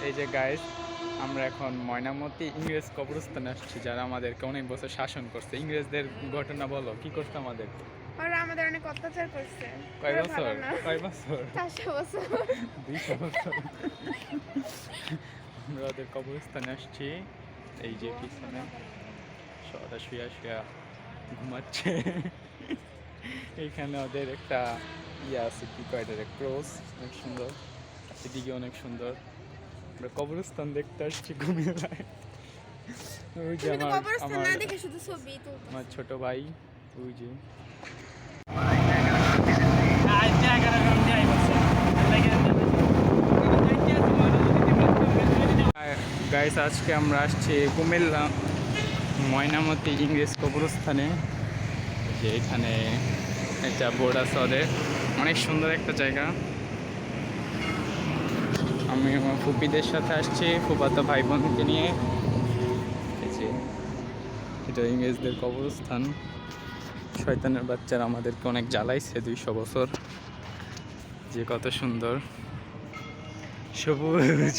এই যে গাইস, আমরা এখন ময়নামতি ইংরেজ কবরস্থানে আসছি, যারা আমাদেরকে অনেক বছর শাসন করছে। ইংরেজদের ঘটনা বলো, কি করছে আমাদেরকে? ওরা আমাদের অনেক অত্যাচার করছে। কয় ওরা বছর? ভালো না। কয় বছর? 400 বছর। 200 বছর। আমরা ওদের কবরস্থানে আসছি। এই যে পিছনে সদা শুয়া শুয়া ঘুমাচ্ছে। এইখানে ওদের একটা ইয়ে আছে, কি কয় এটারে, ক্রস, অনেক সুন্দর। এদিকে অনেক সুন্দর। আমরা কবরস্থান দেখতে আসছি কুমিল্লায়। ওই যে তুমি তো আমার কবরস্থান আমার না দেখে শুধু ছবি তুলছো। আমার ছোট ভাই, ওই যে গাইস, আজকে আমরা আসছি কুমিল্লা ময়নামতি ইংরেজ কবরস্থানে। যে এখানে একটা বোর্ড আছে ওদের, অনেক সুন্দর একটা জায়গা। আমি আমার ফুপিদের সাথে আসছি, ফুফাতো ভাই বোনকে নিয়ে। এই যে এটা ইংরেজদের কবরস্থান। শয়তানের বাচ্চারা আমাদেরকে অনেক জ্বালাইছে 200 বছর। যে কত সুন্দর সবুজ।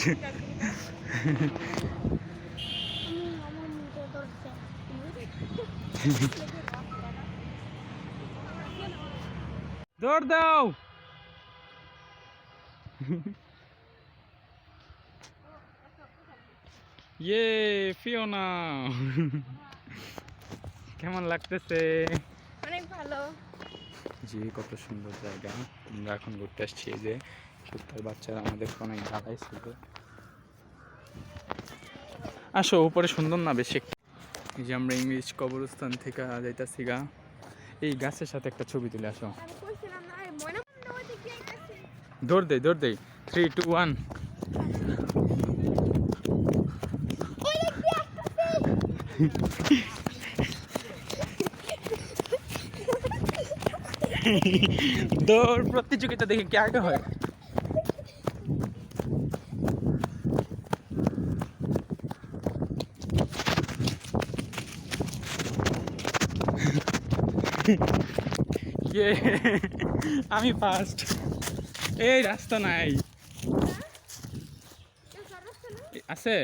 দৌড় দাও। ইয়ে ফিওনা, কেমন লাগতেছে? অনেক ভালো। যে কত সুন্দর জায়গা। আমরা এখন ঘুরতে আসছি। এই যে কুত্তার বাচ্চারা আমাদেরকে অনেক জ্বালাইছিল। আসো, উপরে সুন্দর না বেশি? এই যে আমরা ইংলিশ কবরস্থান থেকে যাইতাছি গা। এই গাছের সাথে একটা ছবি তুলে আসো। আমি কইছিলাম না ময়নামতি ওইদিকে গিয়ে গেছি। দৌড় দেই, দৌড় দেই। 3, 2, 1। ওই দিক দিয়ে আসতেছি। দৌড় প্রতিযোগিতা দেখে কে আগে হয়। আমি ফার্স্ট। এই রাস্তা নাই আছে।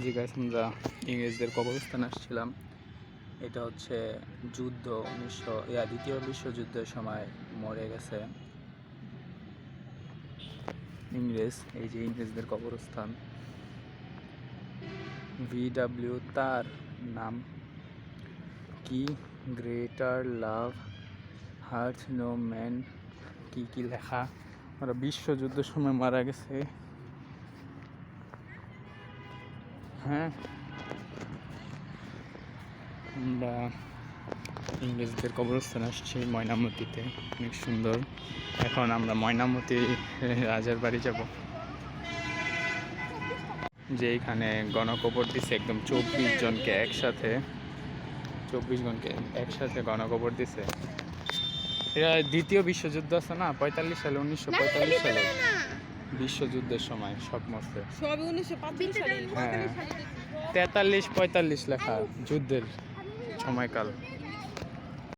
জি গাইস, আমরা ইংরেজদের কবরস্থানে আসছিলাম। এটা হচ্ছে যুদ্ধ, দ্বিতীয় বিশ্বযুদ্ধের সময় মরে গেছে ইংরেজ। এই যে ইংরেজদের কবরস্থান। VW, তার নাম কি, গ্রেটার লাভ হার্ট নো ম্যান, কি কি লেখা। ওরা বিশ্বযুদ্ধের সময় মারা গেছে। হ্যাঁ, আমরা ইংরেজদের কবরস্থান আসছি ময়নামতিতে, অনেক সুন্দর। এখন আমরা ময়নামতি রাজার বাড়ি যাব। যে এখানে গণকবর দিছে একদম 24 জনকে একসাথে, 24 জনকে একসাথে গণকবর দিছে। এটা দ্বিতীয় বিশ্বযুদ্ধ আছে না, 45 সালে, 1945 সালে বিশ্বযুদ্ধের সময় সব মরছে। সব 1945 সালে। হ্যাঁ, 43-45 লেখা যুদ্ধের সময়কাল।